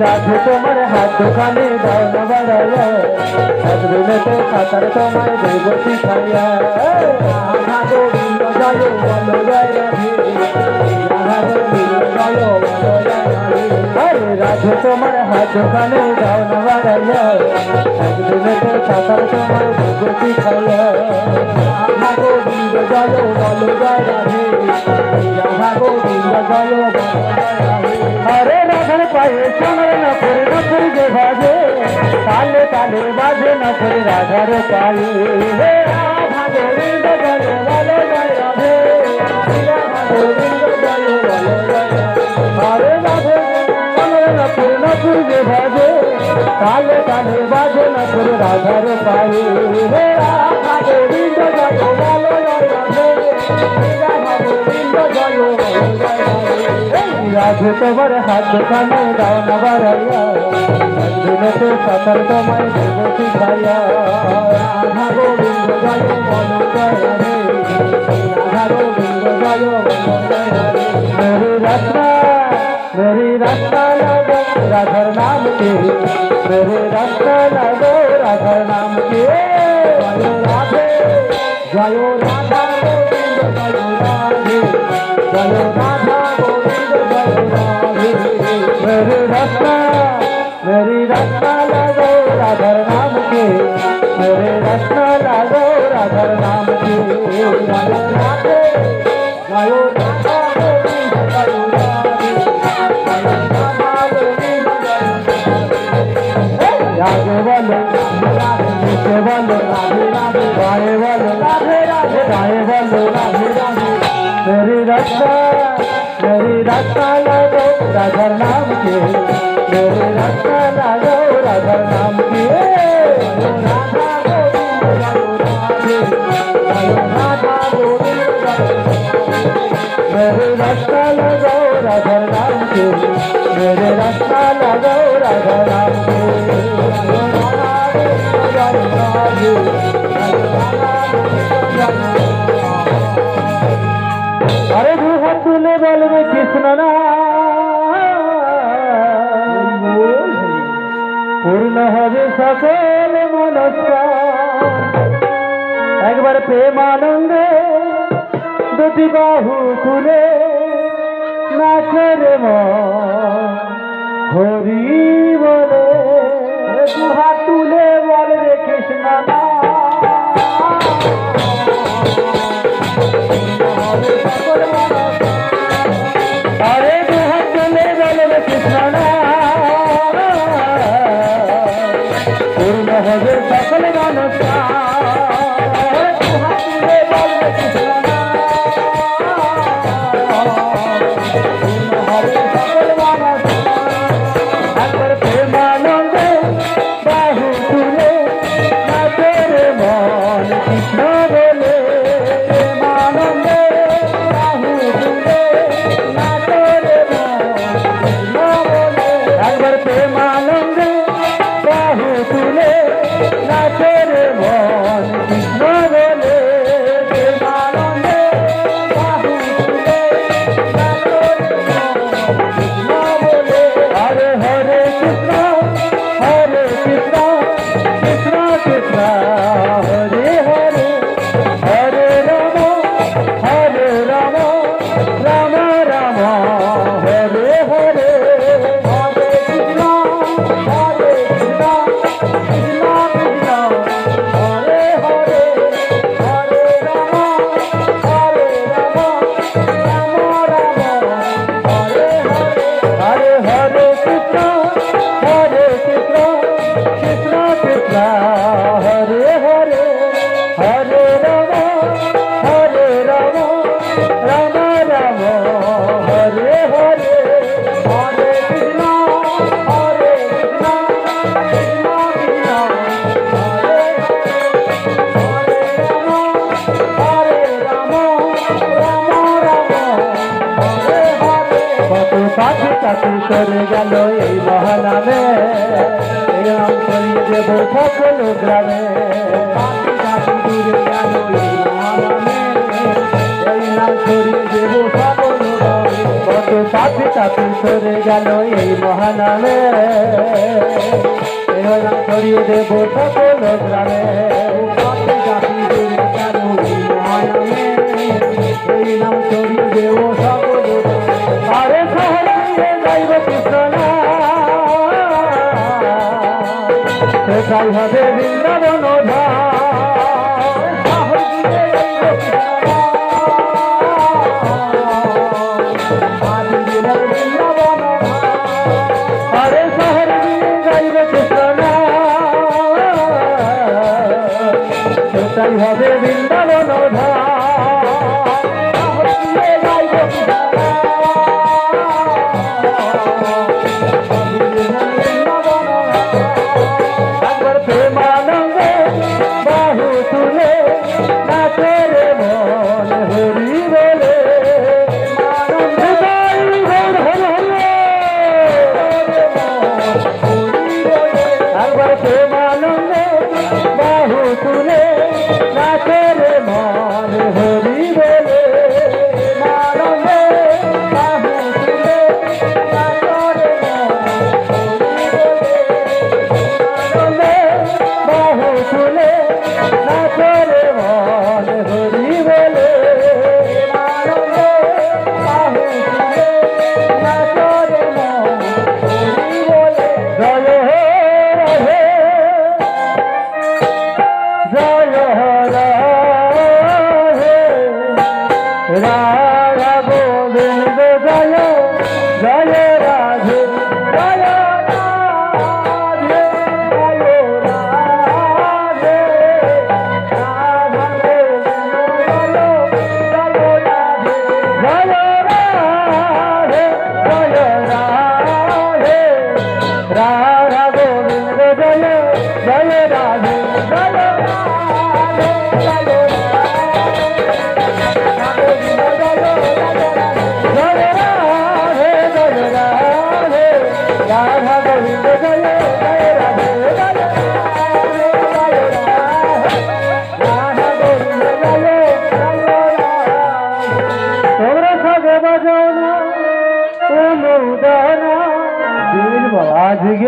রাধে তোমার হাত দোকানে দাও না বাড়াইয়া সাধুনে তো সাঁতার তোমায় দেব শিখাইয়া রাধা গোবিন্দ জয় বলো জয় রাধে রাধা গোবিন্দ জয় বলো জয় রাধে রাধে তোমার হাত দোকানে দাও না বাড়াইয়া সাধুনে তো সাঁতার তোমায় দেব শিখাইয়া রাধা গোবিন্দ জয় বলো জয় রাধে রাধা গোবিন্দ জয় বলো জয় রাধে হরে রাধার পায়ে সোনার নপুর যে বাজে তালে তালে বাজে নপুর রাধার পায়ে রাধা গোবিন্দ জয় বলো জয় রাধে রাধা গোবিন্দ জয় বলো জয় রাধে হরে রাধে সোনার নপুর যে বাজে তালে তালে বাজে নপুর রাধার পায়ে রাধা গোবিন্দ জয় বলো জয় রাধে রাধা গোবিন্দ জয় বলো জয় রাধে তোমার হাত কানে দাও না বাড়াইয়া দিনে তো সাঁতার তোমায় দেব শিখাইয়া রাধা গোবিন্দ জয় বলো জয় রাধে রাধা গোবিন্দ জয় বলো জয় রাধে मेरी रास्ता लगो राधर नाम के मेरे रास्ता लगो राधर नाम के जयो राधे जयो राधा गोविंद जयो राधे जयो राधा गोविंद जयो राधे मेरी रास्ता लगो राधर नाम के मेरे रास्ता लगो राधर नाम के जयो राधे जयो राधा गोविंद जयो राधे आगे बोलो पीछे बोलो राधे राधे बाएं बोलो राधे राधे दाएं बोलो राधे राधे मेरी रास्ता लगो राधर नाम के मेरी रास्ता लगो राधर नाम के राधा गोविंद राधे राधा गोविंद मेरे रास्ता लगो राधर नाम के मेरे रास्ता लगो राधर नाम के अरे दू हाथ तुले बोल में कृष्ण ना पूर्ण হবে সকল মনস্কার একবার প্রেমানন্দে দুটি বাহু খুলে নাচে রে মন হরি বলে দু হাত তুলে বল রে কৃষ্ণ না আরে দু হাত তুলে বল রে কৃষ্ণ না পূর্ণ হবে সকল মনস্কার দু হাত তুলে বল রে কৃষ্ণ না পূর্ণ হবে সকল মনস্কার একবার প্রেমানন্দে বাহু তুলে নাচে রে মন কৃষ্ণ বলে প্রেমানন্দে বাহু তুলে নাচে রে মন কৃষ্ণ বলে একবার প্রেমানন্দে বাহু তুলে নাচে রে মন কৃষ্ণ বলে প্রেমানন্দে বাহু তুলে নাচে রে মন কৃষ্ণ বলে হরে হরে কৃষ্ণ কৃষ্ণ কৃষ্ণ হরে হরে হরে রাম রাম রাম হরে হরে হরে কৃষ্ণ কৃষ্ণ কৃষ্ণ হরে হরে হরে রাম রাম রাম হরে হরে হরে কৃষ্ণ কৃষ্ণ কৃষ্ণ কৃষ্ণ হরে হরে হরে রাম রাম রাম হরে হরে হরে কৃষ্ণ কৃষ্ণ কৃষ্ণ কৃষ্ণ হরে হরে রাম রাম হরে হরে কত পাখি পাখি সরে গেল এই মহানামে এই নাম ছড়িয়ে দেব সকল গ্রামে পাখি পাখি দূরে গেল এই মহানামে এই নাম ছড়িয়ে দেব সকল গ্রামে কত পাখি পাখি সরে গেল এই মহানামে এই নাম ছড়িয়ে দেব সকল গ্রামে পাখি পাখি দূরে গেল এই মহানামে এই নাম ছড়িয়ে দেব সকল গ্রামে আরে শহরে যাইব কৃষ্ণ সেটাই হবে বৃন্দাবন আরে শহরে যাইব কৃষ্ণ সেটাই হবে বৃন্দাবন প্রেমানন্দে বাহু তুলে নাচে রে মন হরি বলে একবার প্রেমানন্দে বাহু তুলে নাচে রে মন হরি বলে আনন্দে বাহু তুলে নাচে রে মন হরি বলে আনন্দে বাহু তুলে নাচে রে মন হরি বলে জয় হে রাধে জয় রাধে রাধা গোবিন্দ জয় জয় রাধে জয় রাধা গোবিন্দ জয় জয় রাধে জয় রাধে জয় রাধে রাধা গোবিন্দ জয় জয় রাধে রাধা গোবিন্দ জয় তোমরা সবে বাজাও না অনুদানা আজকে